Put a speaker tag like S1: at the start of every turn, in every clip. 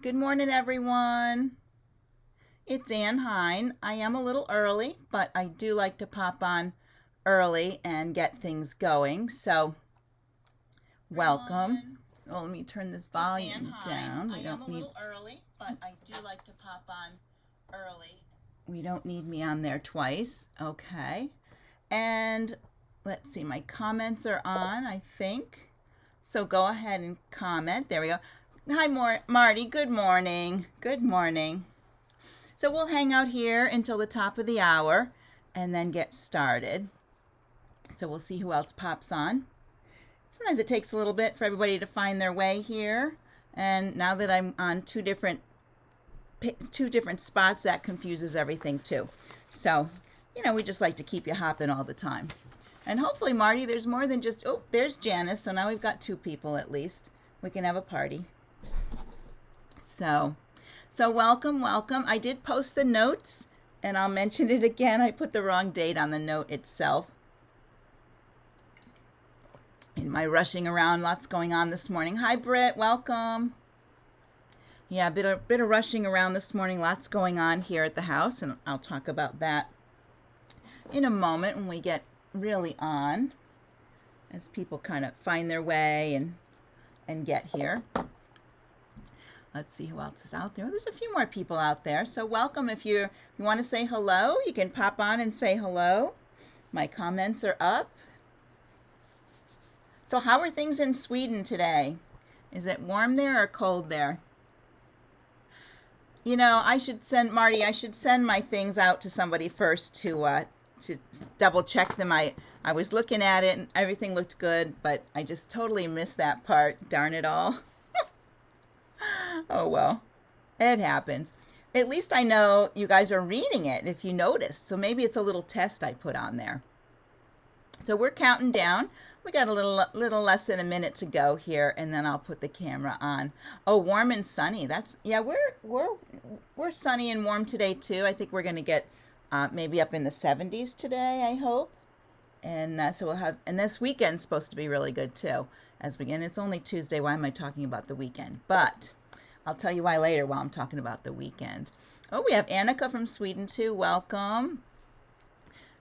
S1: Good morning, everyone. It's Ann Hine. I am a little early, but I do like to pop on early and get things going. So, welcome. Well, let me turn this volume down. We don't need early, but I do like to pop on early. We don't need me on there twice. Okay. And let's see, my comments are on, I think. So go ahead and comment. There we go. Hi, Marty. Good morning. Good morning. So we'll hang out here until the top of the hour and then get started. So we'll see who else pops on. Sometimes it takes a little bit for everybody to find their way here. And now that I'm on two different spots, that confuses everything too. So, we just like to keep you hopping all the time. And hopefully, Marty, there's more than just, oh, there's Janice. So now we've got two people at least. We can have a party. So welcome, welcome. I did post the notes, and I'll mention it again. I put the wrong date on the note itself. In my rushing around, lots going on this morning. Hi, Britt, welcome. Yeah, a bit of rushing around this morning. Lots going on here at the house, and I'll talk about that in a moment when we get really on, as people kind of find their way and get here. Let's see who else is out there. There's a few more people out there. So welcome. If you want to say hello, you can pop on and say hello. My comments are up. So how are things in Sweden today? Is it warm there or cold there? I should send my things out to somebody first to double check them. I was looking at it and everything looked good, but I just totally missed that part. Darn it all. Oh, well, it happens. At least I know you guys are reading it if you noticed. So maybe it's a little test I put on there. So we're counting down. We got a little less than a minute to go here, and then I'll put the camera on. Oh, warm and sunny. We're sunny and warm today too. I think we're going to get maybe up in the 70s today, I hope. And so and this weekend's supposed to be really good too. It's only Tuesday. Why am I talking about the weekend? But I'll tell you why later while I'm talking about the weekend. Oh, we have Annika from Sweden too. Welcome.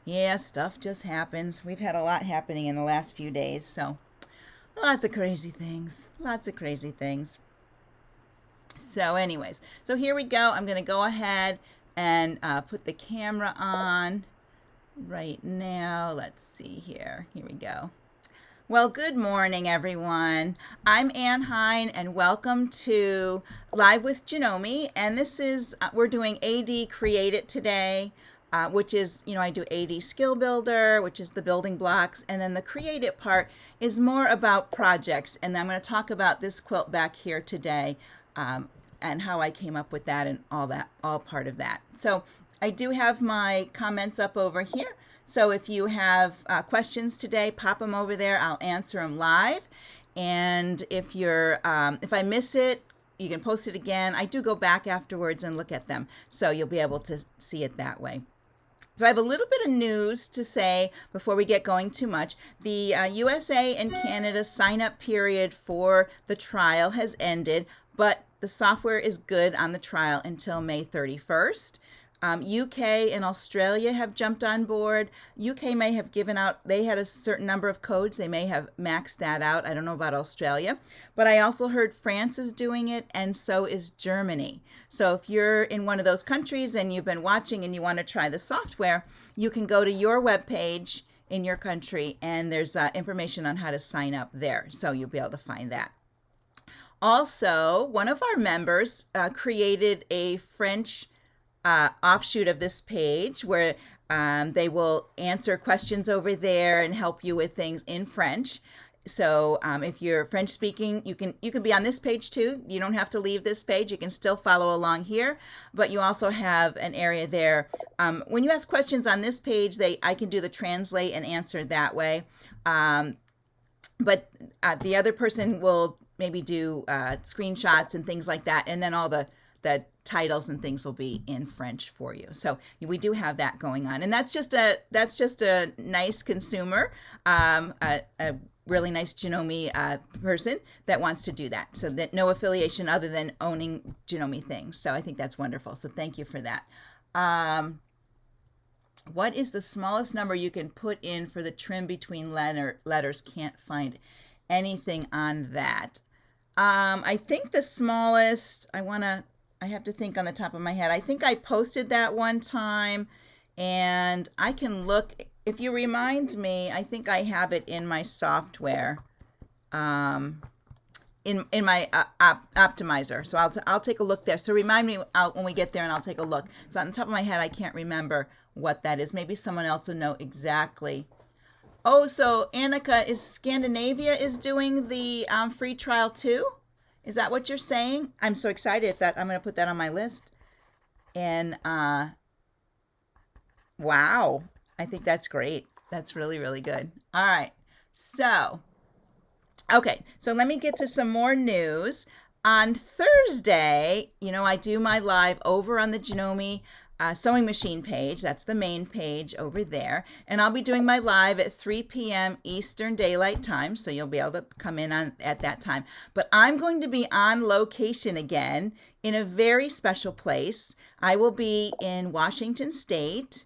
S1: Yeah, stuff just happens. We've had a lot happening in the last few days, so lots of crazy things. So anyways, so here we go. I'm going to go ahead and put the camera on right now. Let's see here. Here we go. Well, good morning, everyone. I'm Ann Hine, and welcome to Live with Janome. And this is, we're doing AD Create It today, which is, I do AD Skill Builder, which is the building blocks. And then the Create It part is more about projects. And I'm going to talk about this quilt back here today and how I came up with that and all part of that. So I do have my comments up over here. So if you have questions today, pop them over there. I'll answer them live. And if I miss it, you can post it again. I do go back afterwards and look at them. So you'll be able to see it that way. So I have a little bit of news to say before we get going too much. The USA and Canada sign-up period for the trial has ended, but the software is good on the trial until May 31st. UK and Australia have jumped on board. UK may have given out, they had a certain number of codes. They may have maxed that out. I don't know about Australia. But I also heard France is doing it, and so is Germany. So if you're in one of those countries and you've been watching and you want to try the software, you can go to your webpage in your country, and there's information on how to sign up there. So you'll be able to find that. Also, one of our members created a French offshoot of this page where they will answer questions over there and help you with things in French. So if you're French speaking, you can be on this page too. You don't have to leave this page. You can still follow along here, but you also have an area there. When you ask questions on this page, I can do the translate and answer that way. But the other person will maybe do screenshots and things like that, and then all the titles and things will be in French for you. So we do have that going on, and that's just a nice consumer, a really nice Janome person that wants to do that. So that no affiliation other than owning Janome things. So I think that's wonderful. So thank you for that. What is the smallest number you can put in for the trim between letters? Can't find anything on that. I think the smallest, I have to think on the top of my head. I think I posted that one time, and I can look. If you remind me, I think I have it in my software, in my optimizer. So I'll take a look there. So remind me when we get there, and I'll take a look. So on the top of my head, I can't remember what that is. Maybe someone else will know exactly. Oh, so Annika, is Scandinavia is doing the free trial too? Is that what you're saying? I'm so excited. If that, I'm going to put that on my list. And wow, I think that's great. That's really, really good. All right. So, okay. So let me get to some more news. On Thursday, I do my live over on the Janome sewing machine page. That's the main page over there. And I'll be doing my live at 3 p.m. Eastern Daylight Time. So you'll be able to come in at that time. But I'm going to be on location again in a very special place. I will be in Washington State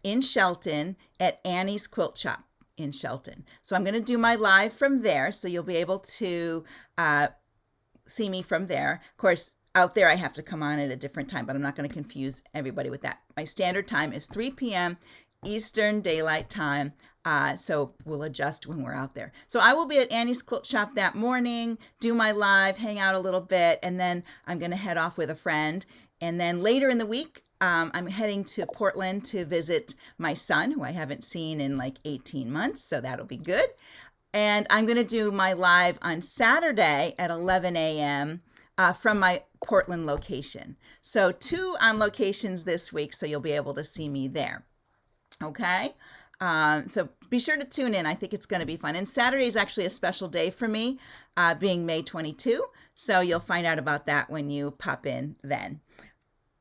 S1: in Shelton at Annie's Quilt Shop in Shelton. So I'm going to do my live from there. So you'll be able to see me from there. Of course, out there, I have to come on at a different time, but I'm not going to confuse everybody with that. My standard time is 3 p.m. Eastern Daylight Time, so we'll adjust when we're out there. So I will be at Annie's Quilt Shop that morning, do my live, hang out a little bit, and then I'm going to head off with a friend. And then later in the week, I'm heading to Portland to visit my son, who I haven't seen in like 18 months, so that'll be good. And I'm going to do my live on Saturday at 11 a.m. From my Portland location. So 2 on locations this week, so you'll be able to see me there. Okay? So be sure to tune in. I think it's going to be fun. And Saturday is actually a special day for me, being May 22. So you'll find out about that when you pop in then.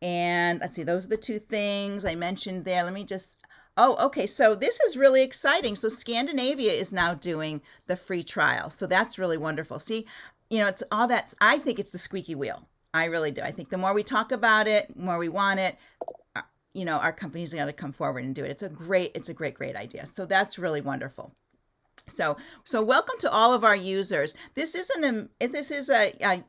S1: And let's see, those are the 2 things I mentioned there. Let me just... Oh, okay. So this is really exciting. So Scandinavia is now doing the free trial. So that's really wonderful. See, it's all that. I think it's the squeaky wheel. I really do. I think the more we talk about it, the more we want it, our companies are going to come forward and do it. It's a great idea. So that's really wonderful. So welcome to all of our users. This is an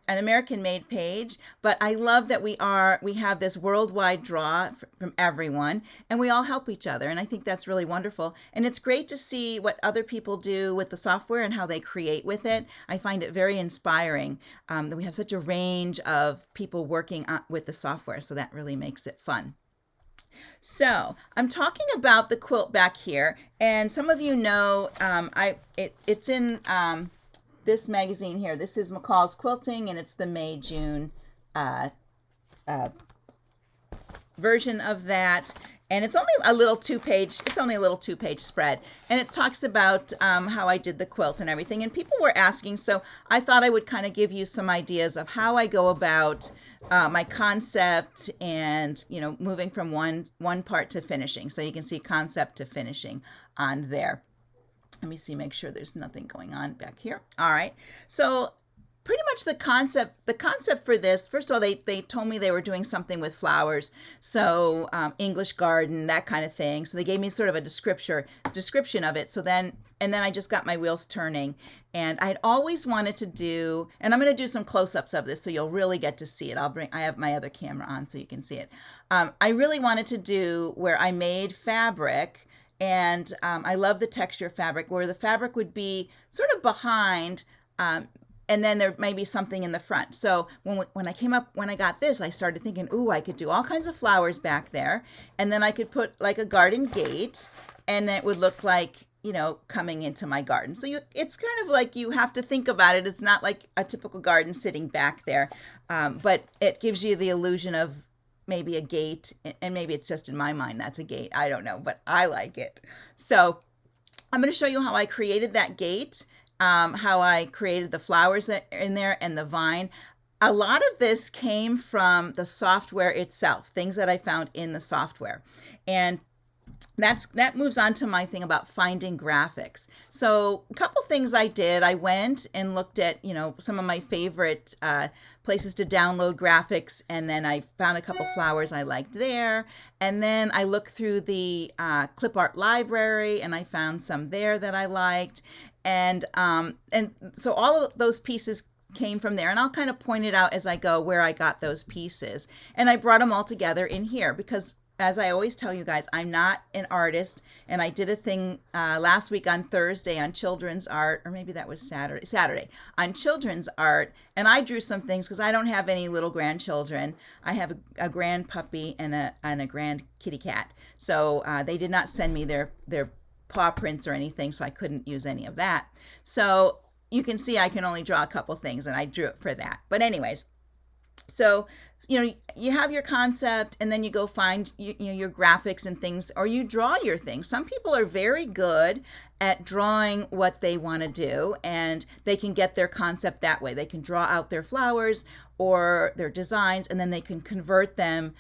S1: American-made page, but I love that we have this worldwide draw from everyone, and we all help each other, and I think that's really wonderful. And it's great to see what other people do with the software and how they create with it. I find it very inspiring that we have such a range of people working with the software, so that really makes it fun. So I'm talking about the quilt back here, and some of you know it's in this magazine here. This is McCall's Quilting, and it's the May-June version of that. And it's only a little 2-page spread, and it talks about how I did the quilt and everything. And people were asking, so I thought I would kind of give you some ideas of how I go about my concept and moving from one part to finishing. So you can see concept to finishing on there. Let me see, make sure there's nothing going on back here. All right. So pretty much the concept for this, first of all, they told me they were doing something with flowers, so English garden, that kind of thing. So they gave me sort of a description of it. So then I just got my wheels turning, and I'd always wanted to do, and I'm going to do some close-ups of this so you'll really get to see it. I have my other camera on so you can see it. I really wanted to do where I made fabric, and I love the texture of fabric, where the fabric would be sort of behind, and then there may be something in the front. So when I got this, I started thinking, ooh, I could do all kinds of flowers back there. And then I could put like a garden gate, and then it would look like, coming into my garden. So it's kind of like you have to think about it. It's not like a typical garden sitting back there, but it gives you the illusion of maybe a gate, and maybe it's just in my mind that's a gate. I don't know, but I like it. So I'm going to show you how I created that gate. How I created the flowers that are in there and the vine. A lot of this came from the software itself, things that I found in the software. And that moves on to my thing about finding graphics. So a couple things I did. I went and looked at, some of my favorite places to download graphics, and then I found a couple flowers I liked there. And then I looked through the clip art library, and I found some there that I liked. And so all of those pieces came from there, and I'll kind of point it out as I go where I got those pieces. And I brought them all together in here because, as I always tell you guys, I'm not an artist, and I did a thing last week on Thursday on children's art, or maybe that was Saturday on children's art, and I drew some things because I don't have any little grandchildren. I have a grand puppy and a grand kitty cat, so they did not send me their paw prints or anything, so I couldn't use any of that. So you can see I can only draw a couple things, and I drew it for that. But anyways, so you have your concept, and then you go find your graphics and things, or you draw your things. Some people are very good at drawing what they want to do, and they can get their concept that way. They can draw out their flowers or their designs, and then they can convert them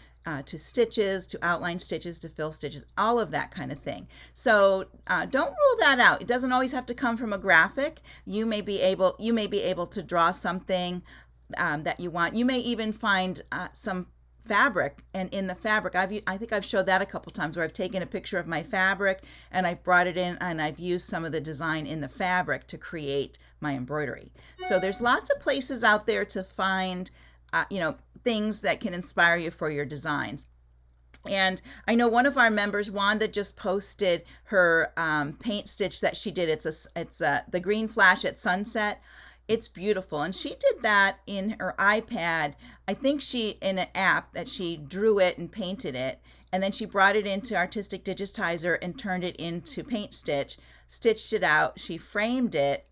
S1: to stitches, to outline stitches, to fill stitches, all of that kind of thing. So don't rule that out. It doesn't always have to come from a graphic. You may be able to draw something that you want. You may even find some fabric, and in the fabric, I think I've showed that a couple times where I've taken a picture of my fabric and I've brought it in, and I've used some of the design in the fabric to create my embroidery. So there's lots of places out there to find things that can inspire you for your designs. And I know one of our members, Wanda, just posted her paint stitch that she did. It's the green flash at sunset. It's beautiful, and she did that in her iPad. I think in an app that she drew it and painted it, and then she brought it into Artistic Digitizer and turned it into paint stitch, stitched it out, she framed it,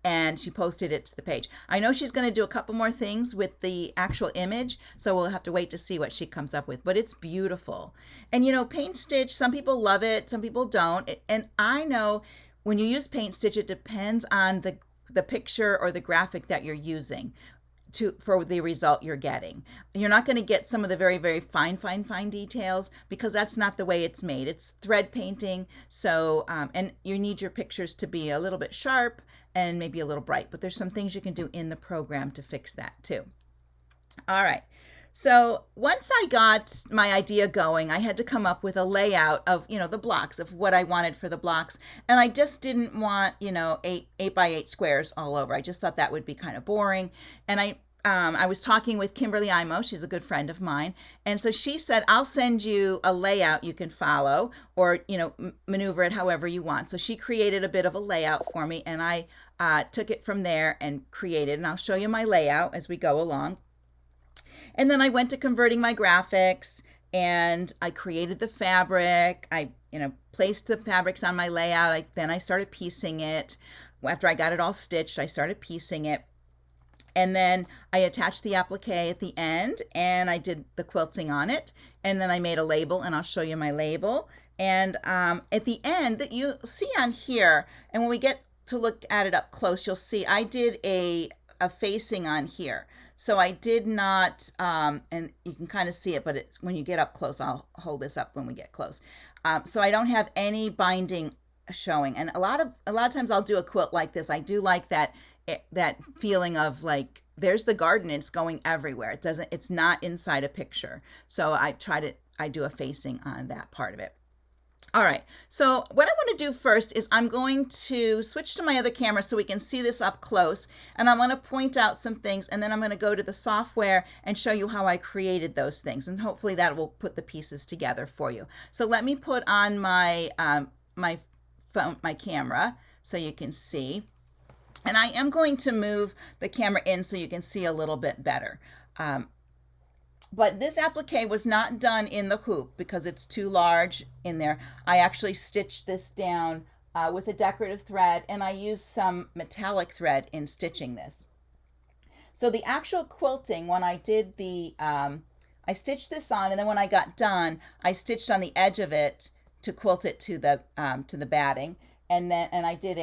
S1: and she posted it to the page. I know she's going to do a couple more things with the actual image, so we'll have to wait to see what she comes up with, but it's beautiful. And paint stitch, some people love it, some people don't. And I know when you use paint stitch, it depends on the picture or the graphic that you're using for the result you're getting. You're not going to get some of the very, very fine details because that's not the way it's made. It's thread painting, so and you need your pictures to be a little bit sharp and maybe a little bright, but there's some things you can do in the program to fix that too. All right. So once I got my idea going, I had to come up with a layout of, the blocks, of what I wanted for the blocks. And I just didn't want, 8 by 8 squares all over. I just thought that would be kind of boring. And I was talking with Kimberly Imo. She's a good friend of mine. And so she said, I'll send you a layout you can follow, or, maneuver it however you want. So she created a bit of a layout for me, and I took it from there and created. And I'll show you my layout as we go along. And then I went to converting my graphics, and I created the fabric. I, placed the fabrics on my layout. Then I started piecing it. After I got it all stitched, I started piecing it. And then I attached the applique at the end, and I did the quilting on it. And then I made a label, and I'll show you my label. And at the end, that you see on here, and when we get to look at it up close, you'll see I did a facing on here. So I did not, and you can kind of see it, but when you get up close, I'll hold this up when we get close. So I don't have any binding showing. And a lot of times I'll do a quilt like this. I do like that feeling of like, there's the garden, it's going everywhere. It's not inside a picture. So I do a facing on that part of it. All right, so what I want to do first is I'm going to switch to my other camera so we can see this up close, and I'm going to point out some things, and then I'm going to go to the software and show you how I created those things, and hopefully that will put the pieces together for you. So let me put on my my camera so you can see, and I am going to move the camera in so you can see a little bit better. But this applique was not done in the hoop because it's too large in there. I actually stitched this down with a decorative thread, and I used some metallic thread in stitching this. So the actual quilting, when I did I stitched this on, and then when I got done, I stitched on the edge of it to quilt it to the batting, and I did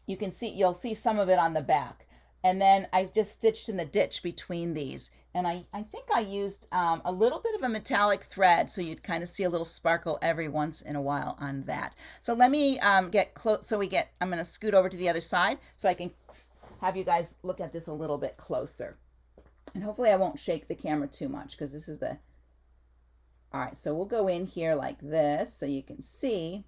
S1: you'll see some of it on the back. And then I just stitched in the ditch between these And I think I used a little bit of a metallic thread, so you'd kind of see a little sparkle every once in a while on that. So let me get close. So I'm going to scoot over to the other side so I can have you guys look at this a little bit closer. And hopefully I won't shake the camera too much because this is all right, so we'll go in here like this so you can see.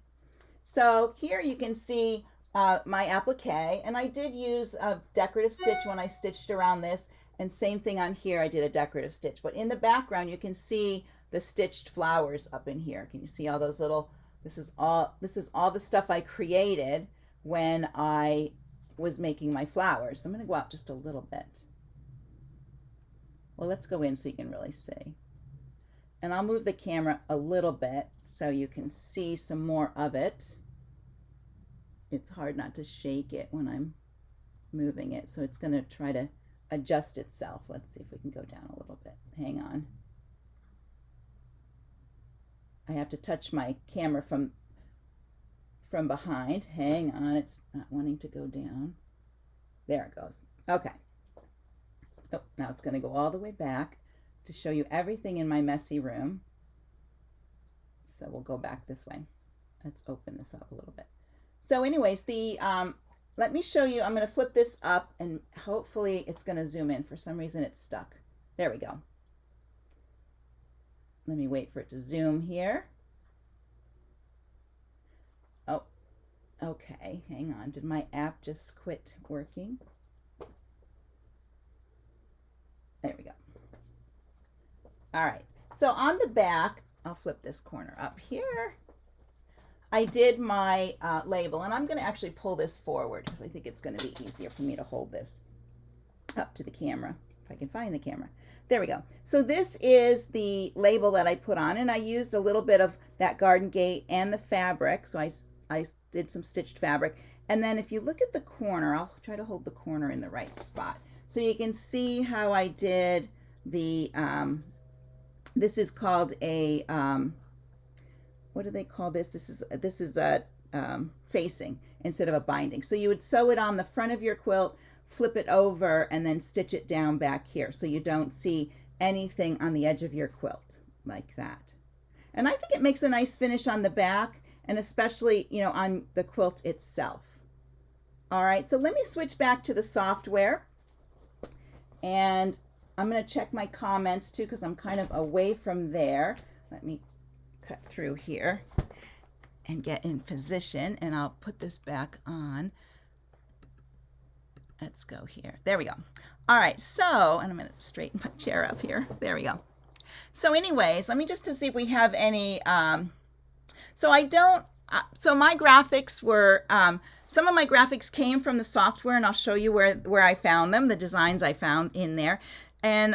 S1: So here you can see my applique, and I did use a decorative stitch when I stitched around this, and same thing on here, I did a decorative stitch. But in the background you can see the stitched flowers up in here. Can you see all those little, this is all the stuff I created when I was making my flowers. So I'm going to go out just a little bit. Well, let's go in so you can really see. And I'll move the camera a little bit so you can see some more of it. It's hard not to shake it when I'm moving it, so it's going to try to adjust itself. Let's see if we can go down a little bit. Hang on. I have to touch my camera from behind. Hang on, it's not wanting to go down. There it goes. Okay. Oh, now it's going to go all the way back to show you everything in my messy room. So we'll go back this way. Let's open this up a little bit. So anyways, let me show you, I'm going to flip this up and hopefully it's going to zoom in. For some reason it's stuck. There we go. Let me wait for it to zoom here. Oh, okay, hang on. Did my app just quit working? There we go. All right, so on the back, I'll flip this corner up here. I did my label, and I'm going to actually pull this forward because I think it's going to be easier for me to hold this up to the camera, if I can find the camera. There we go. So this is the label that I put on, and I used a little bit of that Garden Gate and the fabric, so I did some stitched fabric. And then if you look at the corner, I'll try to hold the corner in the right spot. So you can see how I did the, this is called a, what do they call this? This is a facing instead of a binding. So you would sew it on the front of your quilt, flip it over, and then stitch it down back here so you don't see anything on the edge of your quilt like that. And I think it makes a nice finish on the back, and especially, you know, on the quilt itself. All right, so let me switch back to the software, and I'm going to check my comments too because I'm kind of away from there. Let me cut through here and get in position, and I'll put this back on. Let's go here. There we go. All right, so, and I'm going to straighten my chair up here. There we go. So anyways, let me just to see if we have any, so my graphics were, some of my graphics came from the software, and I'll show you where I found them, the designs I found in there. And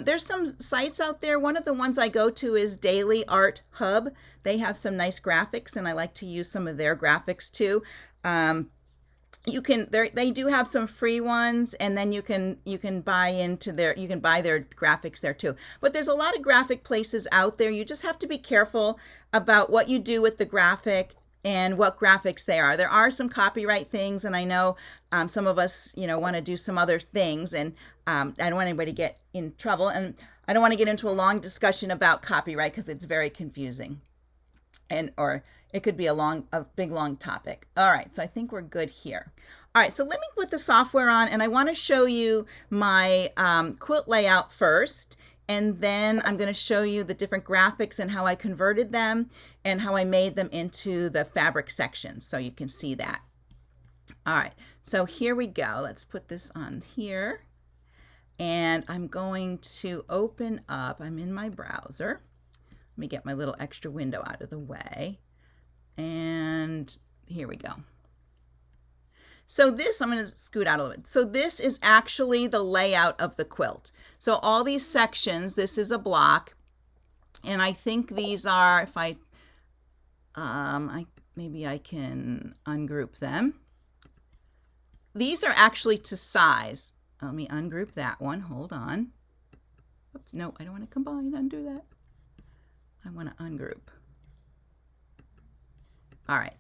S1: there's some sites out there. One of the ones I go to is Daily Art Hub. They have some nice graphics, and I like to use some of their graphics too. They do have some free ones, and then you can buy their graphics there too. But there's a lot of graphic places out there. You just have to be careful about what you do with the graphic and what graphics they are. There are some copyright things, and I know some of us, want to do some other things, and I don't want anybody to get in trouble, and I don't want to get into a long discussion about copyright because it's very confusing, or it could be a big long topic. All right, so I think we're good here. All right, so let me put the software on, and I want to show you my quilt layout first, and then I'm going to show you the different graphics and how I converted them and how I made them into the fabric sections so you can see that. All right, so here we go. Let's put this on here, and I'm going to open up. I'm in my browser. Let me get my little extra window out of the way. And here we go. So this, I'm going to scoot out a little bit. So this is actually the layout of the quilt. So all these sections, this is a block. And I think these are, if maybe I can ungroup them. These are actually to size. Let me ungroup that one. Hold on. Oops, no, I don't want to combine. Undo that. I want to ungroup. All right.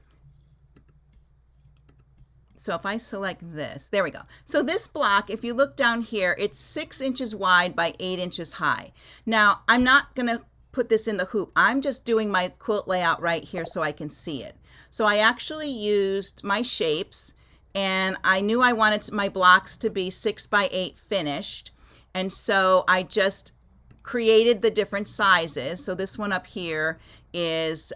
S1: So if I select this, there we go. So this block, if you look down here, it's 6 inches wide by 8 inches high. Now, I'm not going to put this in the hoop. I'm just doing my quilt layout right here so I can see it. So I actually used my shapes, and I knew I wanted my blocks to be 6 by 8 finished. And so I just created the different sizes. So this one up here is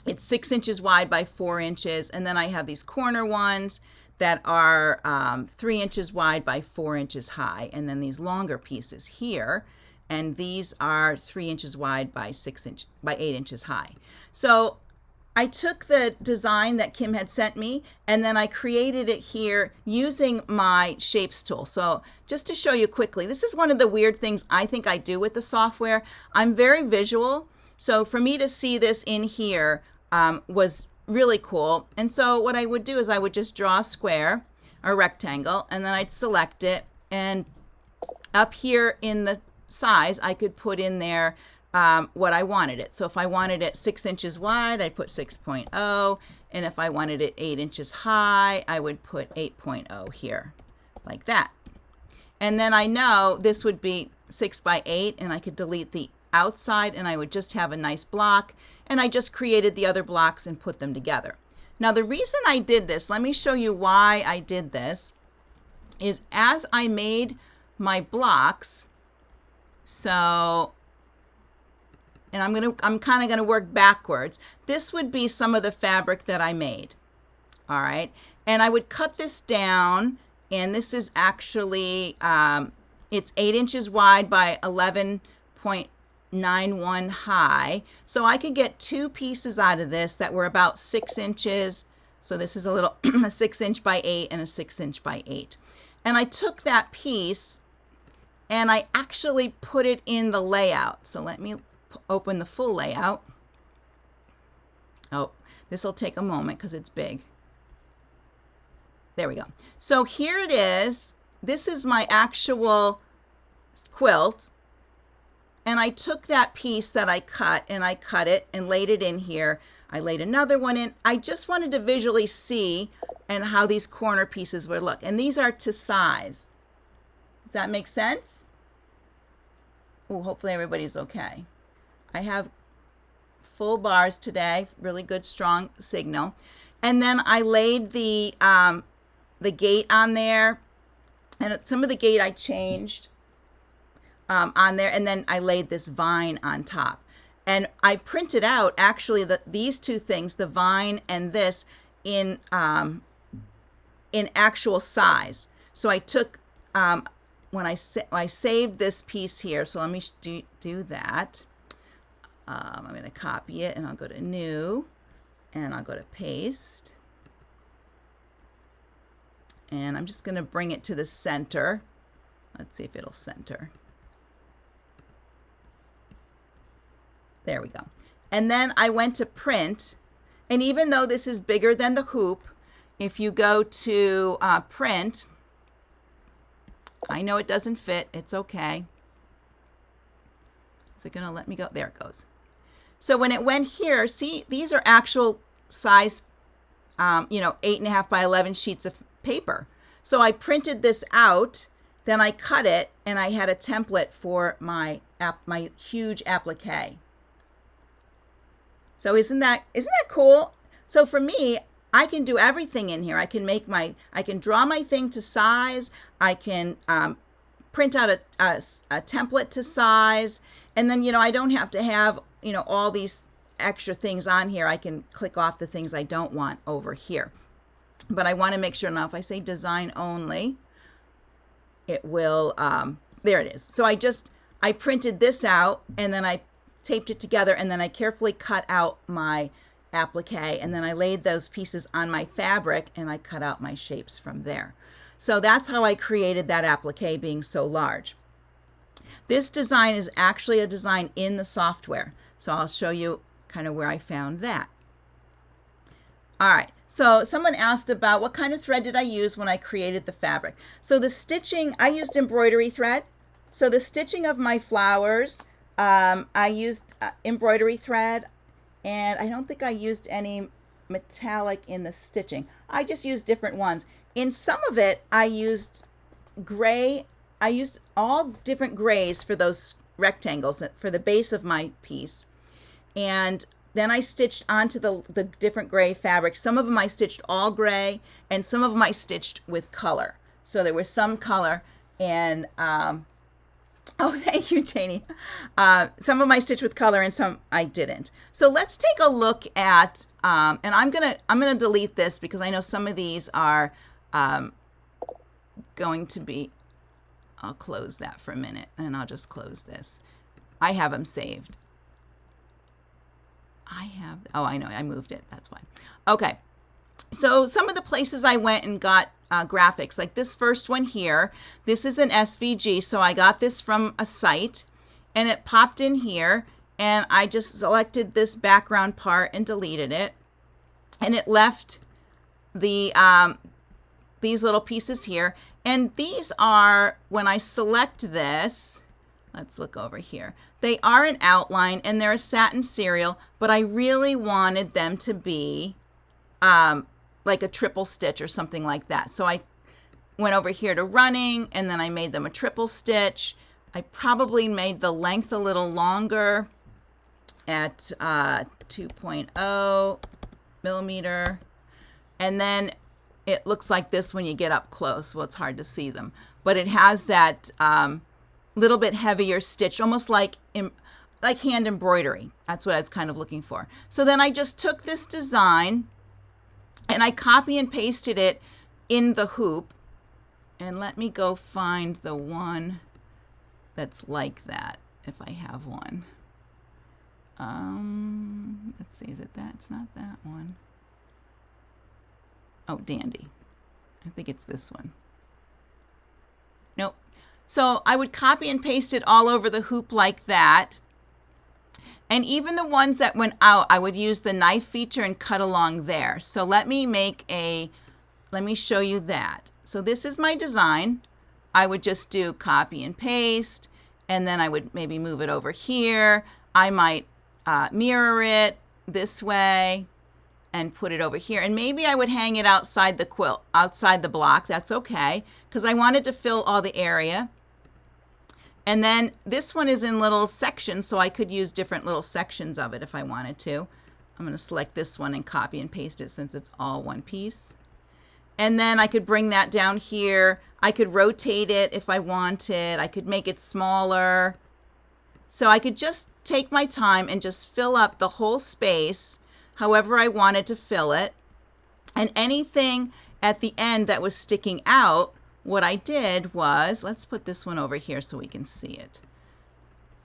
S1: it's 6 inches wide by 4 inches. And then I have these corner ones that are 3 inches wide by 4 inches high. And then these longer pieces here. And these are 3 inches wide by 8 inches high. So I took the design that Kim had sent me, and then I created it here using my shapes tool. So just to show you quickly, this is one of the weird things I think I do with the software. I'm very visual. So for me to see this in here was really cool. And so what I would do is I would just draw a square or rectangle, and then I'd select it. And up here in the size, I could put in there what I wanted it. So if I wanted it 6 inches wide, I'd put 6.0. And if I wanted it 8 inches high, I would put 8.0 here, like that. And then I know this would be 6 by 8, and I could delete the outside, and I would just have a nice block. And I just created the other blocks and put them together. Now the reason I did this, let me show you why I did this, is as I made my blocks, so, and I'm kind of gonna work backwards. This would be some of the fabric that I made, all right? And I would cut this down, and this is actually, it's 8 inches wide by 11.91 high. So I could get 2 pieces out of this that were about 6 inches. So this is a little, a 6 inch by 8 and a 6 inch by 8. And I took that piece and I actually put it in the layout. So let me open the full layout. Oh, this will take a moment because it's big. There we go. So here it is. This is my actual quilt. And I took that piece that I cut, and I cut it and laid it in here. I laid another one in. I just wanted to visually see and how these corner pieces would look. And these are to size. Does that make sense? Oh, hopefully everybody's okay. I have full bars today, really good strong signal. And then I laid the gate on there, and some of the gate I changed on there, and then I laid this vine on top. And I printed out actually these two things, the vine and this, in actual size. So I took when I saved this piece here. So let me do that. I'm going to copy it, and I'll go to New, and I'll go to Paste. And I'm just going to bring it to the center. Let's see if it'll center. There we go. And then I went to print. And even though this is bigger than the hoop, if you go to print, I know it doesn't fit. It's okay. Is it going to let me go? There it goes. So when it went here, see, these are actual size, 8.5 by 11 sheets of paper. So I printed this out, then I cut it, and I had a template for my huge applique. So isn't that cool? So for me, I can do everything in here. I can draw my thing to size. I can print out a template to size, and then I don't have to have all these extra things on here. I can click off the things I don't want over here. But I want to make sure now if I say design only, it will, there it is. So I printed this out, and then I taped it together, and then I carefully cut out my applique, and then I laid those pieces on my fabric, and I cut out my shapes from there. So that's how I created that applique being so large. This design is actually a design in the software. So I'll show you kind of where I found that. All right, so someone asked about what kind of thread did I use when I created the fabric. So the stitching, I used embroidery thread. So the stitching of my flowers, I used embroidery thread, and I don't think I used any metallic in the stitching. I just used different ones. In some of it, I used gray. I used all different grays for those rectangles for the base of my piece. And then I stitched onto the different gray fabrics. Some of them I stitched all gray, and some of them I stitched with color. So there was some color, and oh, thank you, Janie. Some of them I stitched with color, and some I didn't. So let's take a look at, and I'm gonna delete this because I know some of these are going to be. I'll close that for a minute, and I'll just close this. I have them saved. Oh, I know, I moved it, that's why. Okay, so some of the places I went and got graphics, like this first one here, this is an SVG, so I got this from a site, and it popped in here, and I just selected this background part and deleted it, and it left the these little pieces here, and these are, when I select this, let's look over here. They are an outline and they're a satin serial, but I really wanted them to be like a triple stitch or something like that. So I went over here to running, and then I made them a triple stitch. I probably made the length a little longer at 2.0 millimeter. And then it looks like this when you get up close. Well, it's hard to see them, but it has that little bit heavier stitch, almost like hand embroidery. That's what I was kind of looking for. So then I just took this design and I copy and pasted it in the hoop. And let me go find the one that's like that, if I have one. Let's see, is it that? It's not that one. Oh, Dandy. I think it's this one. Nope. So I would copy and paste it all over the hoop like that. And even the ones that went out, I would use the knife feature and cut along there. So let me show you that. So this is my design. I would just do copy and paste, and then I would maybe move it over here. I might mirror it this way and put it over here. And maybe I would hang it outside the quilt, outside the block. That's okay, because I wanted to fill all the area. And then this one is in little sections, so I could use different little sections of it if I wanted to. I'm going to select this one and copy and paste it since it's all one piece. And then I could bring that down here. I could rotate it if I wanted. I could make it smaller. So I could just take my time and just fill up the whole space however I wanted to fill it. And anything at the end that was sticking out, what I did was, let's put this one over here so we can see it.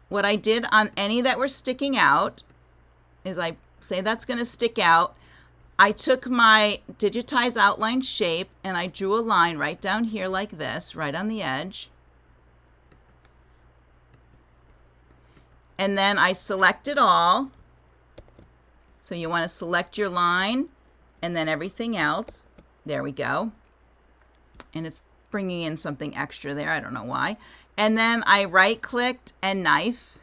S1: What I did on any that were sticking out is I say that's going to stick out. I took my digitized outline shape and I drew a line right down here like this, right on the edge. And then I selected all. So you want to select your line and then everything else. There we go. And it's bringing in something extra there. I don't know why. And then I right clicked and knife.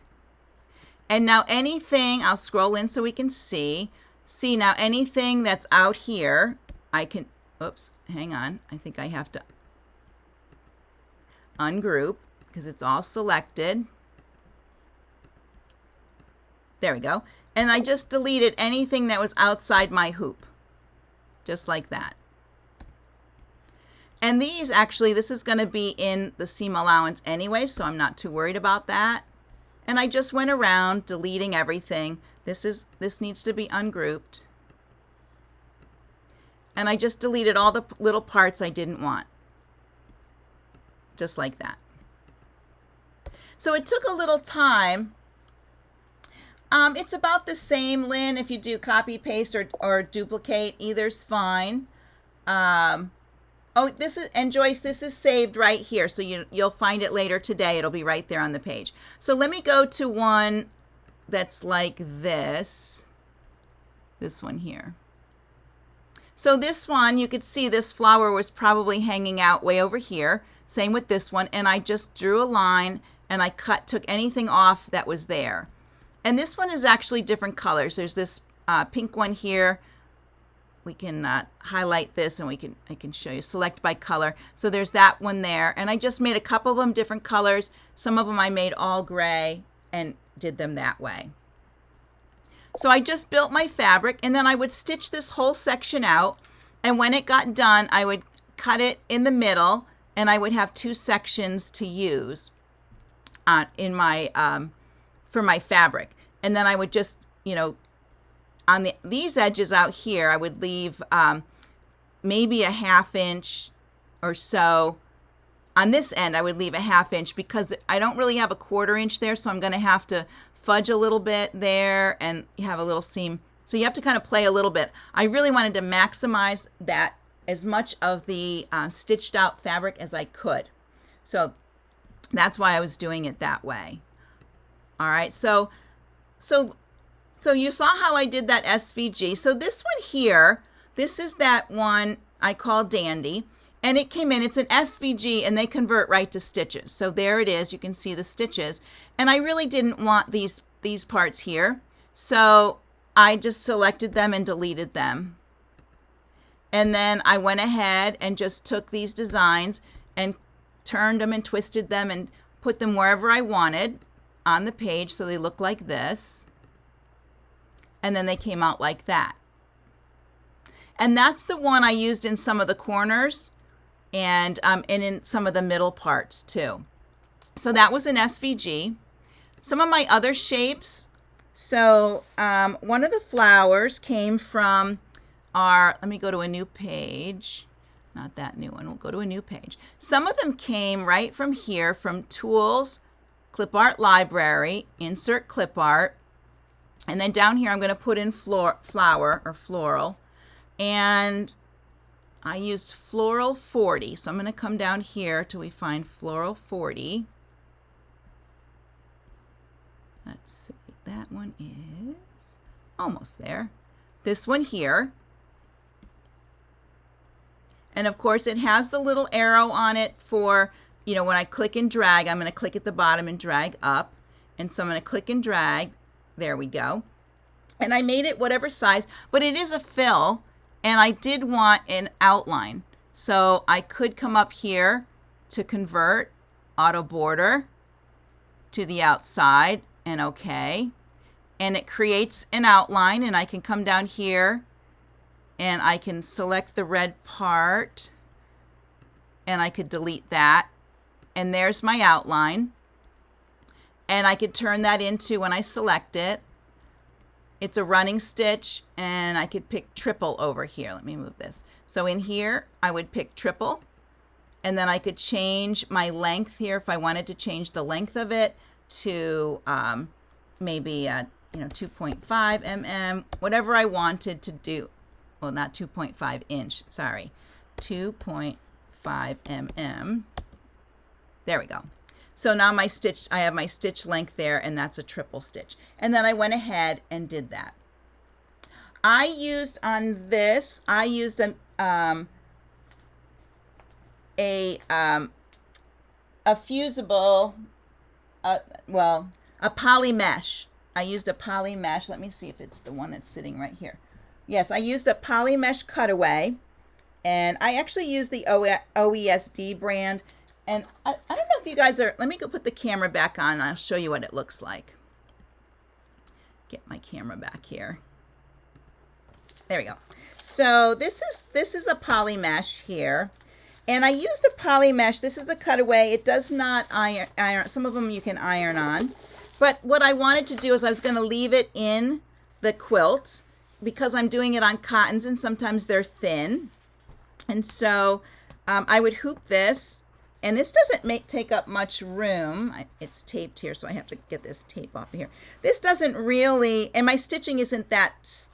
S1: And now anything, I'll scroll in so we can see. See, now anything that's out here, I can, oops, hang on. I think I have to ungroup because it's all selected. There we go. And I just deleted anything that was outside my hoop, just like that. And these actually, this is going to be in the seam allowance anyway, so I'm not too worried about that. And I just went around deleting everything. This needs to be ungrouped. And I just deleted all the little parts I didn't want. Just like that. So it took a little time. It's about the same, Lynn, if you do copy, paste, or duplicate. Either's fine. Oh, this is, and Joyce, this is saved right here, so you'll find it later today. It'll be right there on the page. So let me go to one that's like this one here. So this one, you could see this flower was probably hanging out way over here. Same with this one, and I just drew a line and I took anything off that was there. And this one is actually different colors. There's this pink one here, highlight this, and I can show you, select by color. So there's that one there, and I just made a couple of them different colors. Some of them I made all gray and did them that way. So I just built my fabric, and then I would stitch this whole section out, and when it got done I would cut it in the middle, and I would have 2 sections to use in my for my fabric. And then I would just, you know, on these edges out here, I would leave maybe a 1/2 inch or so. On this end, I would leave a 1/2 inch because I don't really have a 1/4 inch there, so I'm going to have to fudge a little bit there and have a little seam. So you have to kind of play a little bit. I really wanted to maximize that, as much of the stitched out fabric as I could. So that's why I was doing it that way. All right, so you saw how I did that SVG. So this one here, this is that one I call Dandy, and it came in, it's an SVG, and they convert right to stitches. So there it is, you can see the stitches. And I really didn't want these parts here, so I just selected them and deleted them. And then I went ahead and just took these designs and turned them and twisted them and put them wherever I wanted on the page, so they look like this. And then they came out like that. And that's the one I used in some of the corners and in some of the middle parts too. So that was an SVG. Some of my other shapes. So one of the flowers came from our, let me go to a new page. Not that new one, we'll go to a new page. Some of them came right from here, from Tools, Clip Art Library, Insert Clip Art. And then down here I'm going to put in flower or floral. And I used Floral 40. So I'm going to come down here till we find Floral 40. Let's see, that one is almost there. This one here. And of course it has the little arrow on it for, you know, when I click and drag, I'm going to click at the bottom and drag up. And so I'm going to click and drag. There we go. And I made it whatever size, but it is a fill, and I did want an outline. So I could come up here to convert, auto border to the outside, and okay. And it creates an outline, and I can come down here and I can select the red part, and I could delete that. And there's my outline. And I could turn that into, when I select it, it's a running stitch, and I could pick triple over here. Let me move this. So in here, I would pick triple, and then I could change my length here if I wanted to change the length of it to maybe 2.5 mm, whatever I wanted to do. Well, not 2.5 inch, sorry, 2.5 mm. There we go. So now my stitch, I have my stitch length there, and that's a triple stitch. And then I went ahead and did that. I used on this, I used a fusible, well, a poly mesh. I used a poly mesh. Let me see if it's the one that's sitting right here. Yes, I used a poly mesh cutaway, and I actually used the OESD brand. And I don't know if you guys are, let me go put the camera back on and I'll show you what it looks like. Get my camera back here. There we go. So this is a poly mesh here. And I used a poly mesh. This is a cutaway. It does not iron. Some of them you can iron on. But what I wanted to do is I was going to leave it in the quilt because I'm doing it on cottons and sometimes they're thin. And so I would hoop this. And this doesn't take up much room. It's taped here, so I have to get this tape off of here. This doesn't really, and my stitching isn't there's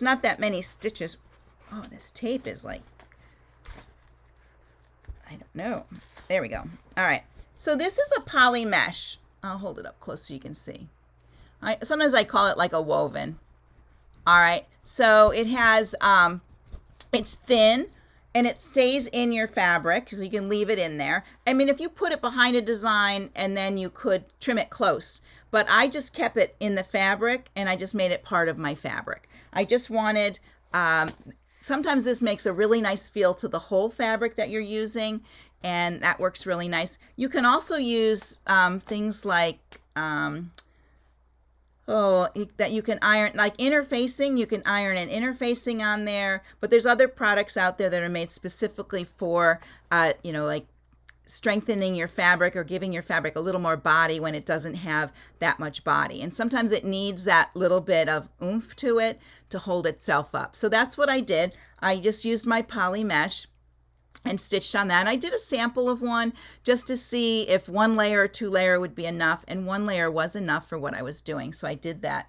S1: not that many stitches. Oh, this tape is like, I don't know. There we go. All right. So this is a poly mesh. I'll hold it up close so you can see. Sometimes I call it like a woven. All right. So it has, it's thin. and it stays in your fabric, so you can leave it in there. I mean, if you put it behind a design and then you could trim it close, but I just kept it in the fabric and I just made it part of my fabric. I just wanted, sometimes this makes a really nice feel to the whole fabric that you're using, and that works really nice. You can also use things like, that you can iron, like interfacing. You can iron and interfacing on there, but there's other products out there that are made specifically for, like strengthening your fabric or giving your fabric a little more body when it doesn't have that much body. And sometimes it needs that little bit of oomph to it to hold itself up. So that's what I did. I just used my poly mesh and stitched on that. And I did a sample of one just to see if 1 layer or 2 layer would be enough, and 1 layer was enough for what I was doing. So I did that.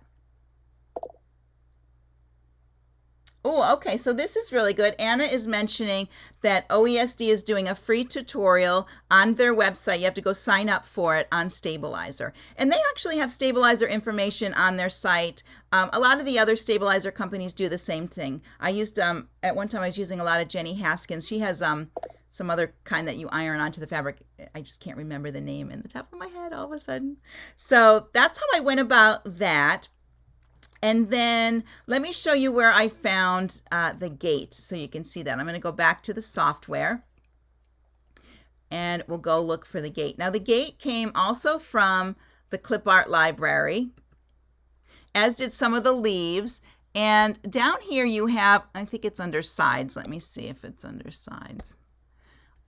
S1: Oh, okay, so this is really good. Anna is mentioning that OESD is doing a free tutorial on their website. You have to go sign up for it on Stabilizer. And they actually have Stabilizer information on their site. A lot of the other stabilizer companies do the same thing. I used, at one time I was using a lot of Jenny Haskins. She has some other kind that you iron onto the fabric. I just can't remember the name in the top of my head all of a sudden. So that's how I went about that. And then let me show you where I found the gate so you can see that. I'm going to go back to the software and we'll go look for the gate. Now the gate came also from the Clip Art Library, as did some of the leaves. And down here you have, I think it's under sides. Let me see if it's under sides.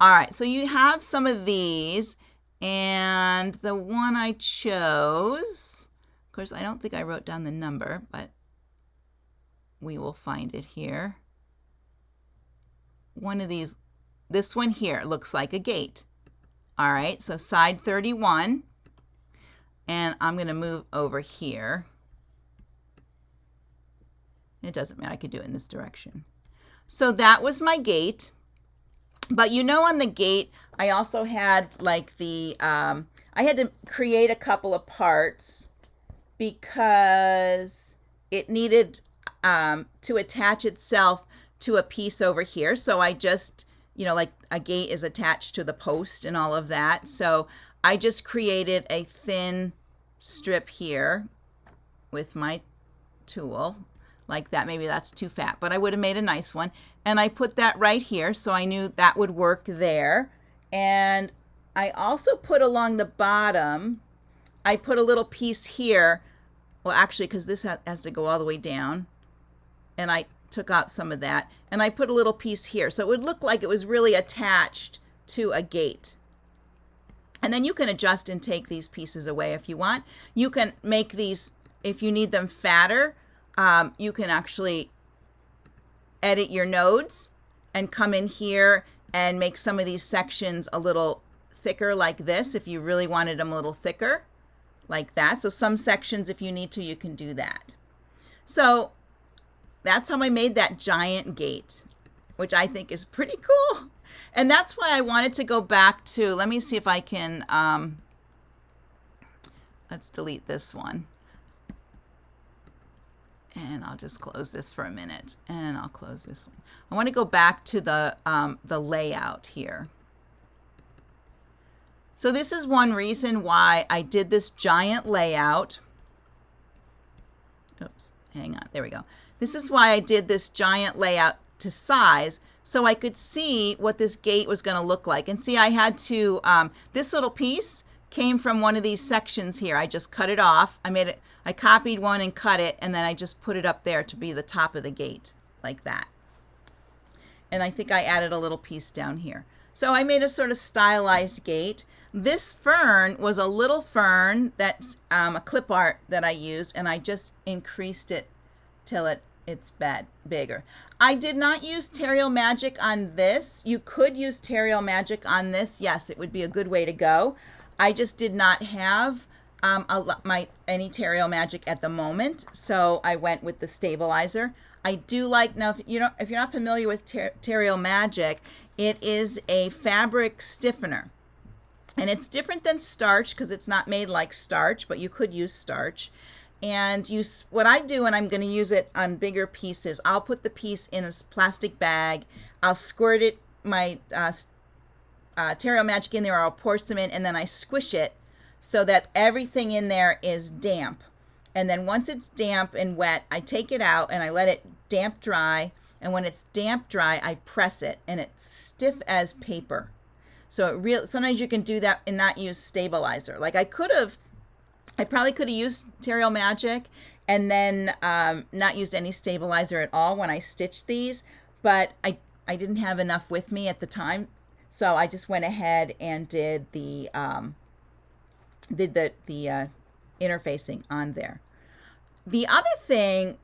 S1: All right, so you have some of these, and the one I chose, of course, I don't think I wrote down the number, but we will find it here. One of these, this one here looks like a gate. All right, so side 31, and I'm going to move over here. It doesn't matter, I could do it in this direction. So that was my gate. But you know, on the gate, I also had like the, I had to create a couple of parts because it needed to attach itself to a piece over here. So I just, like a gate is attached to the post and all of that. So I just created a thin strip here with my tool like that. Maybe that's too fat, but I would have made a nice one. And I put that right here, so I knew that would work there. And I also put along the bottom, I put a little piece here. Well, actually, because this has to go all the way down. And I took out some of that. And I put a little piece here. So it would look like it was really attached to a gate. And then you can adjust and take these pieces away if you want. You can make these, if you need them fatter, you can actually edit your nodes and come in here and make some of these sections a little thicker like this if you really wanted them a little thicker like that. So some sections, if you need to, you can do that. So that's how I made that giant gate, which I think is pretty cool. And that's why I wanted to go back to, let me see if I can, let's delete this one. And I'll just close this for a minute, and I'll close this one. I want to go back to the layout here. So this is one reason why I did this giant layout. Oops, hang on, there we go. This is why I did this giant layout to size, so I could see what this gate was going to look like. And see, I had to, this little piece came from one of these sections here. I just cut it off. I copied one and cut it, and then I just put it up there to be the top of the gate, like that. And I think I added a little piece down here. So I made a sort of stylized gate. This fern was a little fern that's a clip art that I used, and I just increased it till it's bigger. I did not use Terreal Magic on this. You could use Terreal Magic on this. Yes, it would be a good way to go. I just did not have any Terreal Magic at the moment, so I went with the Stabilizer. I do like, now if you're not familiar with Terreal Magic, it is a fabric stiffener. And it's different than starch because it's not made like starch, but you could use starch. And what I do, and I'm going to use it on bigger pieces, I'll put the piece in a plastic bag. I'll squirt it, my Terrio Magic in there, or I'll pour some in, and then I squish it so that everything in there is damp. And then once it's damp and wet, I take it out and I let it damp dry. And when it's damp dry, I press it, and it's stiff as paper. So sometimes you can do that and not use stabilizer. Like I probably could have used Terrio Magic and then not used any stabilizer at all when I stitched these, but I didn't have enough with me at the time, so I just went ahead and did the interfacing on there. The other thing,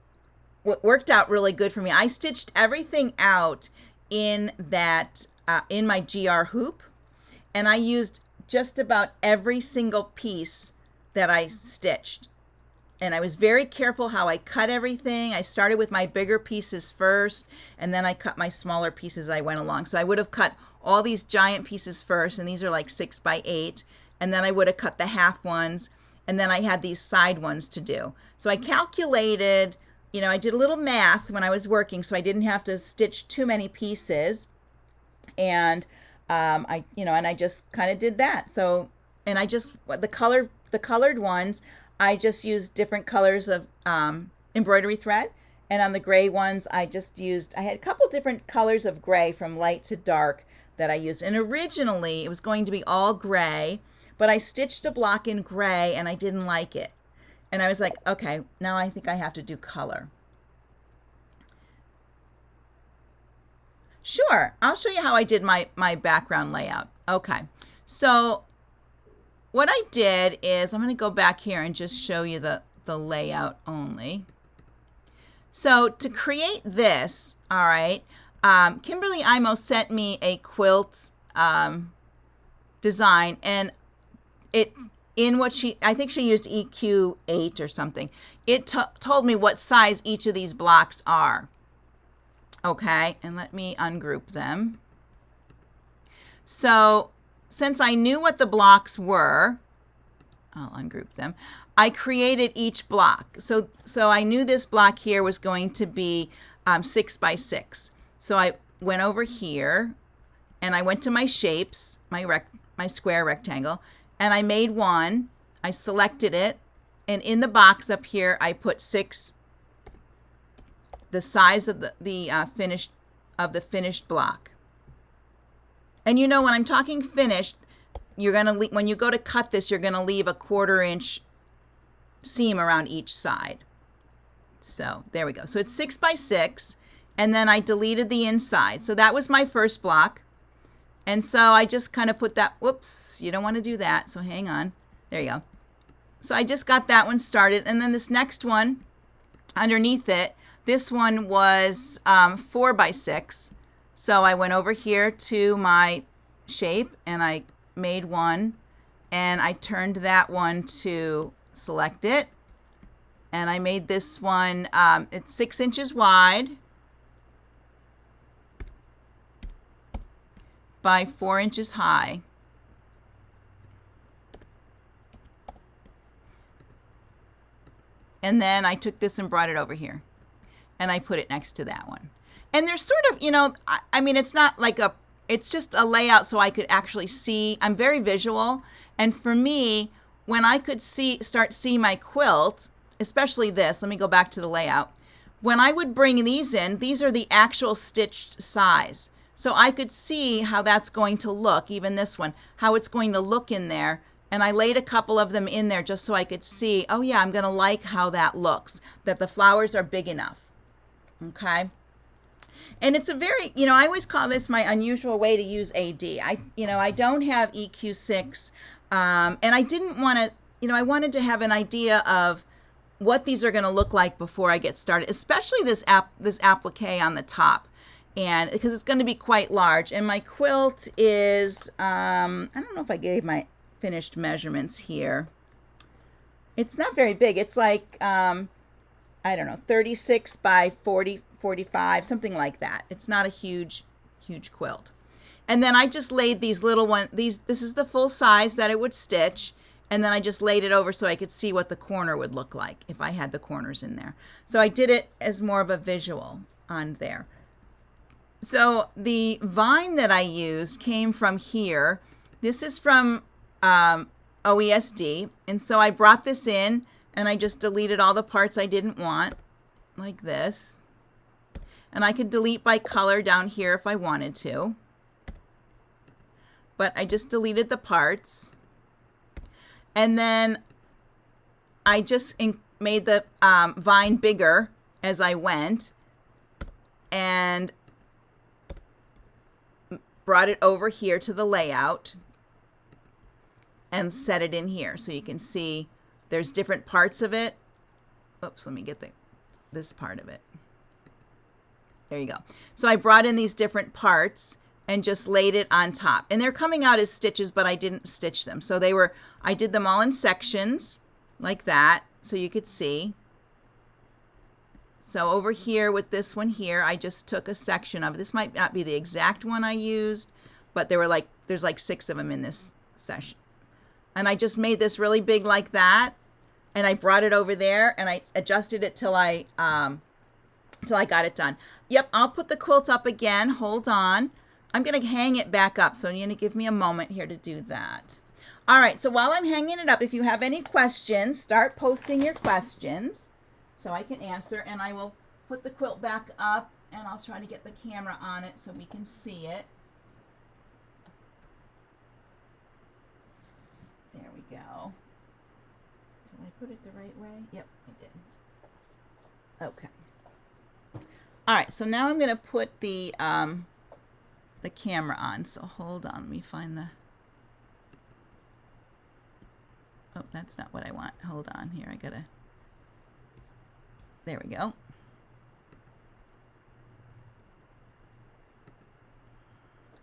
S1: what worked out really good for me, I stitched everything out in that in my GR hoop, and I used just about every single piece that I stitched. And I was very careful how I cut everything. I started with my bigger pieces first, and then I cut my smaller pieces as I went along. So I would have cut all these giant pieces first, and these are like 6 by 8, and then I would have cut the half ones, and then I had these side ones to do. So I calculated, I did a little math when I was working, so I didn't have to stitch too many pieces, and I just kind of did that. So, and I just, the colored ones, I just used different colors of embroidery thread. And on the gray ones, I had a couple different colors of gray from light to dark that I used. And originally, it was going to be all gray, but I stitched a block in gray and I didn't like it. And I was like, okay, now I think I have to do color. Sure, I'll show you how I did my background layout. Okay, so what I did is, I'm going to go back here and just show you the layout only. So to create this, all right, Kimberly Imo sent me a quilt design, and I think she used EQ8 or something. It told me what size each of these blocks are. Okay, and let me ungroup them. So since I knew what the blocks were, I'll ungroup them. I created each block. So I knew this block here was going to be 6 by 6. So I went over here and I went to my shapes, my square rectangle, and I made one. I selected it, and in the box up here I put 6, the size of the finished block. And when I'm talking finished, you're going to when you go to cut this, you're going to leave a 1/4 inch seam around each side. So there we go. So it's 6 by 6, and then I deleted the inside. So that was my first block. And so I just kind of put that, whoops, you don't want to do that. So hang on. There you go. So I just got that one started. And then this next one underneath it, this one was 4 by 6. So I went over here to my shape and I made one, and I turned that one to select it, and I made this one, it's 6 inches wide by 4 inches high. And then I took this and brought it over here, and I put it next to that one. And there's sort of, I mean, it's not like it's just a layout so I could actually see. I'm very visual. And for me, when I could start seeing my quilt, especially this, let me go back to the layout. When I would bring these in, these are the actual stitched size. So I could see how that's going to look, even this one, how it's going to look in there. And I laid a couple of them in there just so I could see, oh yeah, I'm going to like how that looks, that the flowers are big enough. Okay. And it's a very, I always call this my unusual way to use AD. I don't have EQ6, and I didn't want to, I wanted to have an idea of what these are going to look like before I get started, especially this applique on the top, and because it's going to be quite large. And my quilt is, I don't know if I gave my finished measurements here. It's not very big. It's like, I don't know, 36 by 45, something like that. It's not a huge quilt. And then I just laid these little this is the full size that it would stitch. and then I just laid it over so I could see what the corner would look like if I had the corners in there. So I did it as more of a visual on there. So the vine that I used came from here. This is from OESD, and so I brought this in and I just deleted all the parts I didn't want, like this. And I could delete by color down here if I wanted to. But I just deleted the parts. And then I just made the vine bigger as I went and brought it over here to the layout and set it in here so you can see there's different parts of it. Oops, let me get this part of it. There you go. So I brought in these different parts and just laid it on top. And they're coming out as stitches, but I didn't stitch them. So I did them all in sections like that so you could see. So over here with this one here, I just took a section of it. This might not be the exact one I used, but there's like 6 of them in this session. And I just made this really big like that. And I brought it over there and I adjusted it till I got it done. Yep, I'll put the quilt up again. Hold on. I'm going to hang it back up, so you're going to give me a moment here to do that. All right, so while I'm hanging it up, if you have any questions, start posting your questions so I can answer, and I will put the quilt back up, and I'll try to get the camera on it so we can see it. There we go. Did I put it the right way? Yep, I did. Okay. All right, so now I'm going to put the camera on. So hold on, let me find the, oh, that's not what I want. Hold on here, there we go.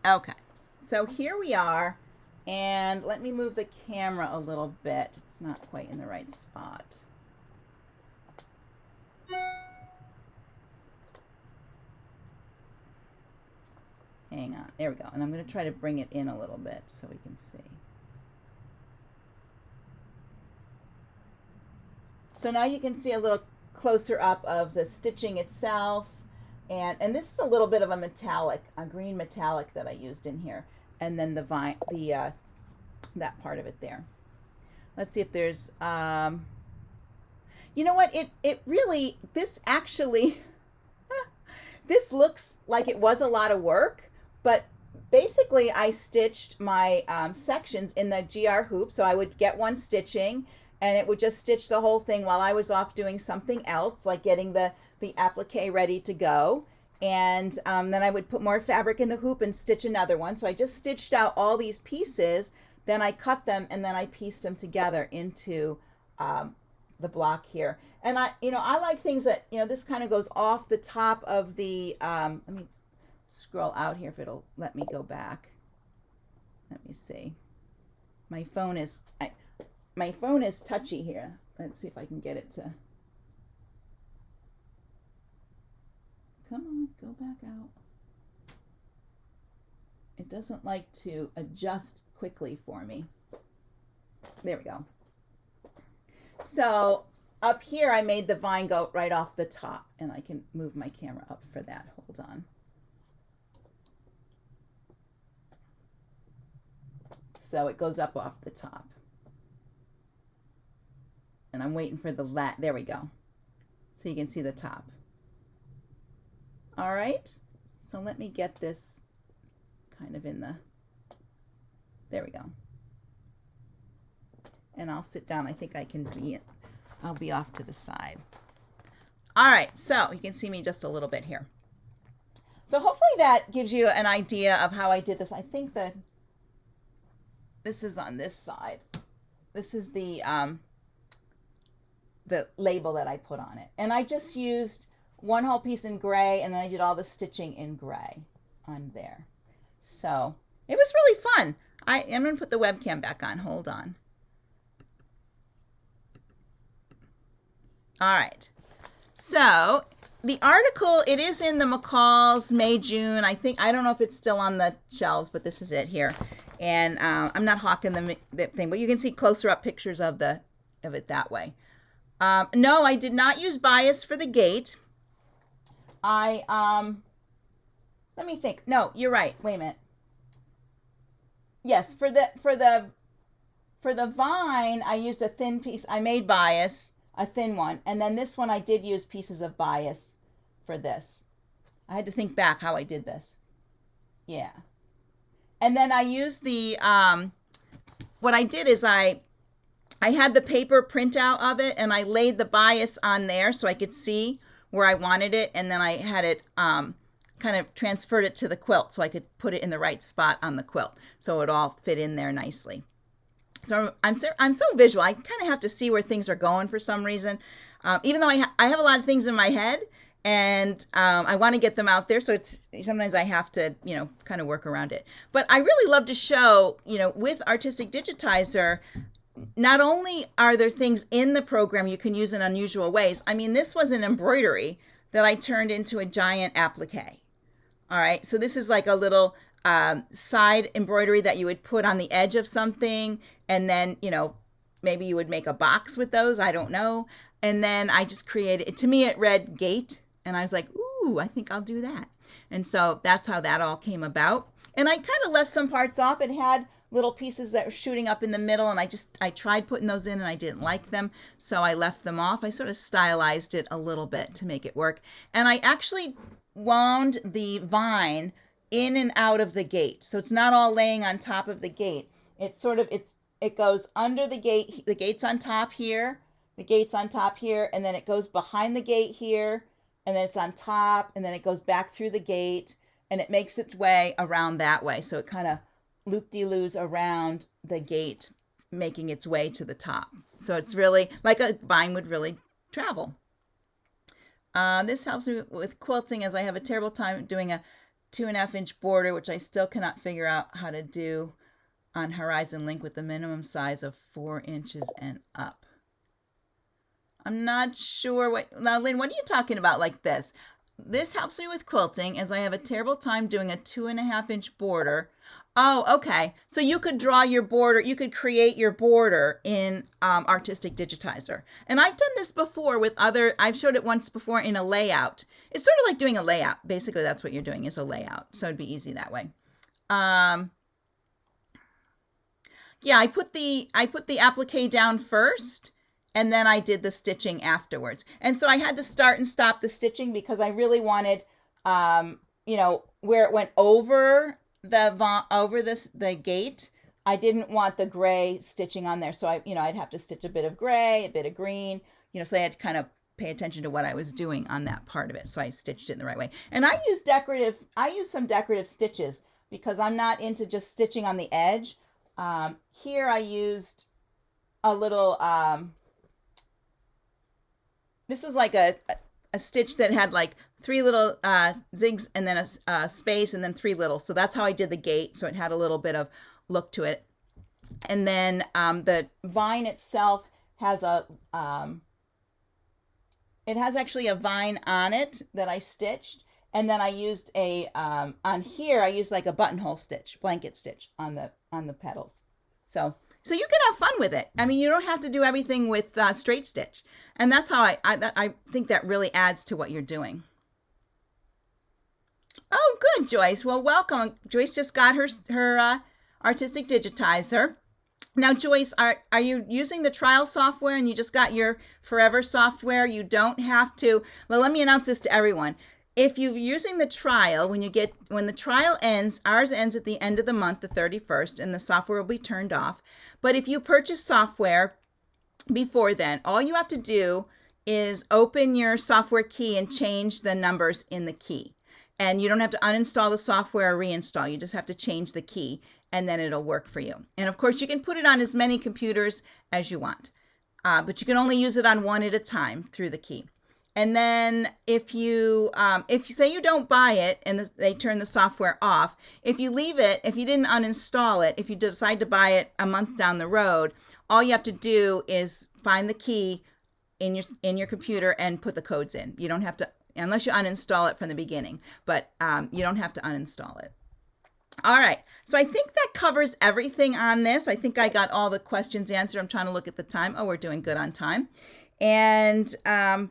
S1: Okay, so here we are, and let me move the camera a little bit. It's not quite in the right spot. Hang on, there we go. And I'm going to try to bring it in a little bit so we can see. So now you can see a little closer up of the stitching itself. And this is a little bit of a metallic, a green metallic that I used in here. And then the vine, that part of it there. Let's see if there's, you know what, it really, this actually, this looks like it was a lot of work. But basically, I stitched my sections in the GR hoop. So I would get one stitching, and it would just stitch the whole thing while I was off doing something else, like getting the applique ready to go. And then I would put more fabric in the hoop and stitch another one. So I just stitched out all these pieces. Then I cut them, and then I pieced them together into the block here. And I like things that, this kind of goes off the top of the, let me scroll out here if it'll let me go back. Let me see. My phone is touchy here. Let's see if I can get it to. Come on, go back out. It doesn't like to adjust quickly for me. There we go. So up here I made the vine go right off the top, and I can move my camera up for that. Hold on. So it goes up off the top. And I'm waiting for the there we go. So you can see the top. All right. So let me get this kind of in the, there we go. And I'll sit down. I think I can I'll be off to the side. All right. So you can see me just a little bit here. So hopefully that gives you an idea of how I did this. I think that this is on this side. This is the label that I put on it. And I just used one whole piece in gray, and then I did all the stitching in gray on there. So it was really fun. I'm going to put the webcam back on. Hold on. All right. So the article, it is in the McCall's May, June. I don't know if it's still on the shelves, but this is it here. And I'm not hawking the thing, but you can see closer up pictures of it that way. No, I did not use bias for the gate. Let me think. No, you're right. Wait a minute. Yes, for the vine, I used a thin piece. I made bias, a thin one, and then this one I did use pieces of bias for this. I had to think back how I did this. Yeah. And then I used the, what I did is I had the paper printout of it, and I laid the bias on there so I could see where I wanted it, and then I had it kind of transferred it to the quilt so I could put it in the right spot on the quilt so it all fit in there nicely. So I'm so visual. I kind of have to see where things are going for some reason, even though I have a lot of things in my head, and I want to get them out there. So sometimes I have to, kind of work around it. But I really love to show, with Artistic Digitizer, not only are there things in the program you can use in unusual ways. I mean, this was an embroidery that I turned into a giant applique. All right, so this is like a little side embroidery that you would put on the edge of something, and then, maybe you would make a box with those, I don't know. And then I just created it. To me, it read gate, and I was like, ooh, I think I'll do that. And so that's how that all came about. And I kind of left some parts off. It had little pieces that were shooting up in the middle, and I tried putting those in, and I didn't like them, so I left them off. I sort of stylized it a little bit to make it work. And I actually wound the vine in and out of the gate, so it's not all laying on top of the gate. It goes under the gate. The gate's on top here, the gate's on top here, and then it goes behind the gate here, and then it's on top, and then it goes back through the gate, and it makes its way around that way. So it kind of loop-de-loos around the gate, making its way to the top. So it's really like a vine would really travel. This helps me with quilting, as I have a terrible time doing a 2.5-inch border, which I still cannot figure out how to do on Horizon Link with the minimum size of 4 inches and up. I'm not sure now, Lynn, what are you talking about like this? This helps me with quilting, as I have a terrible time doing a 2.5-inch border. Oh, okay. So you could draw your border. You could create your border in Artistic Digitizer. And I've done this before I've showed it once before in a layout. It's sort of like doing a layout. Basically, that's what you're doing, is a layout. So it'd be easy that way. Yeah, I put the applique down first, and then I did the stitching afterwards. And so I had to start and stop the stitching because I really wanted, where it went over the gate, I didn't want the gray stitching on there. So I'd have to stitch a bit of gray, a bit of green, so I had to kind of pay attention to what I was doing on that part of it. So I stitched it in the right way. And I use some decorative stitches because I'm not into just stitching on the edge. Here I used a little, this was like a stitch that had like 3 little zigs and then a space and then 3 little. So that's how I did the gate. So it had a little bit of look to it. And then the vine itself has it has actually a vine on it that I stitched. And then I used on here, I used like a buttonhole stitch, blanket stitch on the petals. So you can have fun with it. I mean, you don't have to do everything with straight stitch. And that's how I think that really adds to what you're doing. Oh, good, Joyce. Well, welcome. Joyce just got her Artistic Digitizer. Now, Joyce, are you using the trial software and you just got your Forever software? You don't have to. Well, let me announce this to everyone. If you're using the trial, when the trial ends, ours ends at the end of the month, the 31st, and the software will be turned off. But if you purchase software before then, all you have to do is open your software key and change the numbers in the key. And you don't have to uninstall the software or reinstall. You just have to change the key, and then it'll work for you. And of course, you can put it on as many computers as you want, but you can only use it on one at a time through the key. And then if you say you don't buy it and they turn the software off, if you leave it, if you didn't uninstall it, if you decide to buy it a month down the road, all you have to do is find the key in your computer and put the codes in. You don't have to, unless you uninstall it from the beginning, but you don't have to uninstall it. All right. So I think that covers everything on this. I think I got all the questions answered. I'm trying to look at the time. Oh, we're doing good on time. And so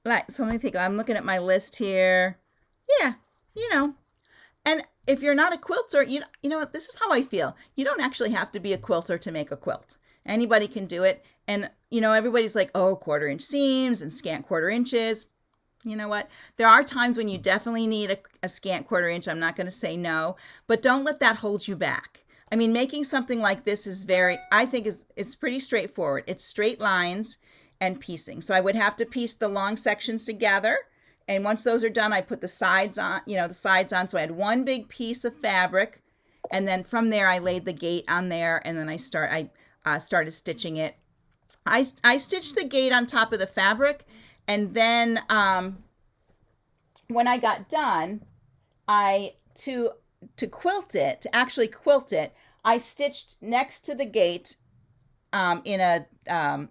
S1: let me think. I'm looking at my list here. Yeah, you know. And if you're not a quilter, you know what? This is how I feel. You don't actually have to be a quilter to make a quilt. Anybody can do it. And everybody's like, oh, 1/4 inch seams and scant 1/4 inches. You know what? There are times when you definitely need a scant 1/4 inch. I'm not going to say no, but don't let that hold you back. I mean, making something like this is I think it's pretty straightforward. It's straight lines and piecing. So I would have to piece the long sections together. And once those are done, I put the sides on, So I had one big piece of fabric. And then from there, I laid the gate on there. And then I started stitching it. I stitched the gate on top of the fabric. And then when I got done, to actually quilt it, I stitched next to the gate and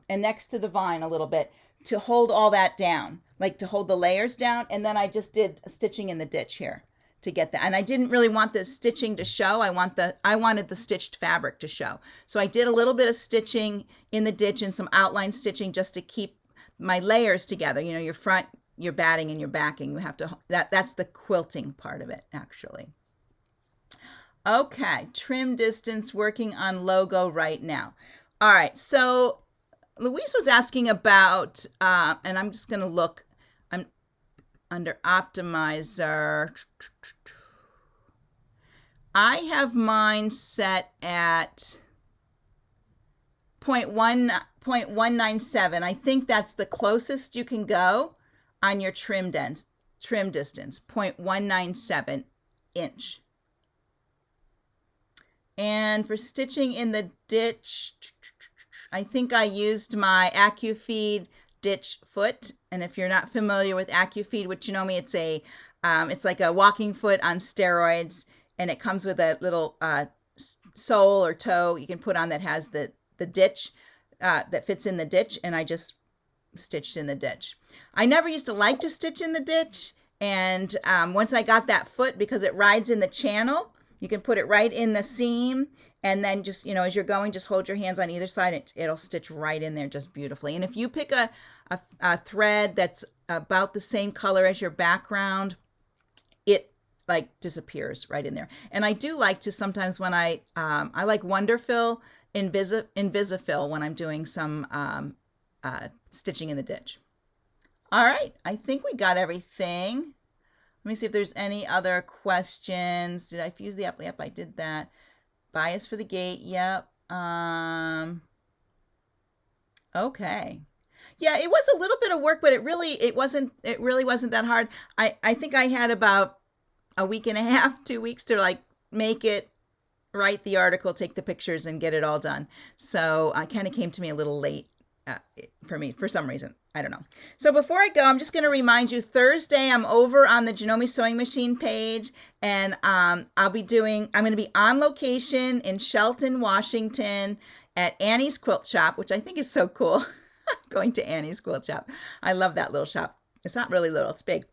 S1: next to the vine a little bit to hold all that down, like to hold the layers down. And then I just did stitching in the ditch here to get that. And I didn't really want the stitching to show. I wanted the stitched fabric to show. So I did a little bit of stitching in the ditch and some outline stitching just to keep my layers together. Your front, your batting, and your backing. You have to, that's the quilting part of it, actually. Okay, trim distance, working on logo right now. All right, so Louise was asking about, and I'm just going to look, I'm under Optimizer. I have mine set at 0.197. I think that's the closest you can go on your trim distance, 0.197 inch. And for stitching in the ditch, I think I used my AccuFeed ditch foot. And if you're not familiar with AccuFeed, which you know me, it's like a walking foot on steroids, and it comes with a little sole or toe you can put on that has the ditch that fits in the ditch, and I just stitched in the ditch. I never used to like to stitch in the ditch, and once I got that foot, because it rides in the channel, you can put it right in the seam, and then just, as you're going, just hold your hands on either side. It'll stitch right in there just beautifully. And if you pick a thread that's about the same color as your background, it like disappears right in there. And I do like to sometimes when I like Wonderfill, Invisifill when I'm doing some stitching in the ditch. All right, I think we got everything. Let me see if there's any other questions. Did I fuse the app? Yep, I did that. Bias for the gate. Yep. Okay. Yeah, it was a little bit of work, but it really wasn't that hard. I think I had about a week and a half, 2 weeks to like make it, write the article, take the pictures, and get it all done. So it kind of came to me a little late for me for some reason. I don't know. So before I go, I'm just going to remind you, Thursday, I'm over on the Janome Sewing Machine page, and I'm going to be on location in Shelton, Washington at Annie's Quilt Shop, which I think is so cool. Going to Annie's Quilt Shop. I love that little shop. It's not really little, it's big.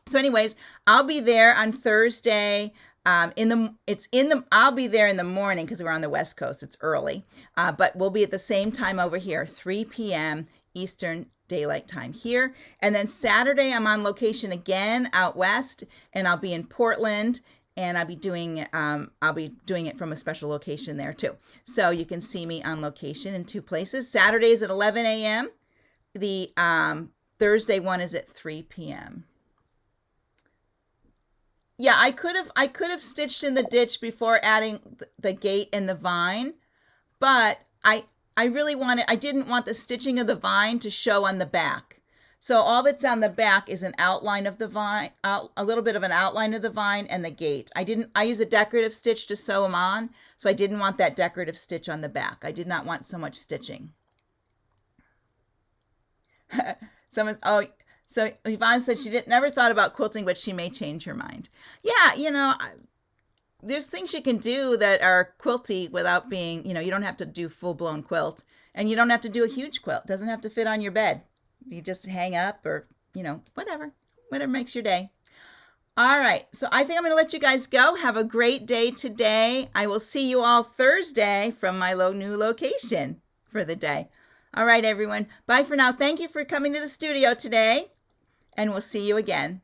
S1: So anyways, I'll be there on Thursday. I'll be there in the morning because we're on the West Coast. It's early, but we'll be at the same time over here, 3 p.m. Eastern Daylight Time here. And then Saturday, I'm on location again out west, and I'll be in Portland, and I'll be doing it from a special location there too. So you can see me on location in 2 places. Saturdays at 11 a.m. The Thursday one is at 3 p.m. Yeah, I could have stitched in the ditch before adding the gate and the vine, but I didn't want the stitching of the vine to show on the back. So all that's on the back is an outline of the vine, a little bit of an outline of the vine and the gate. I use a decorative stitch to sew them on, so I didn't want that decorative stitch on the back. I did not want so much stitching. So Yvonne said she never thought about quilting, but she may change her mind. Yeah, there's things you can do that are quilty without being, you don't have to do full-blown quilt. And you don't have to do a huge quilt. It doesn't have to fit on your bed. You just hang up or, whatever makes your day. All right, so I think I'm going to let you guys go. Have a great day today. I will see you all Thursday from my new location for the day. All right, everyone. Bye for now. Thank you for coming to the studio today, and we'll see you again.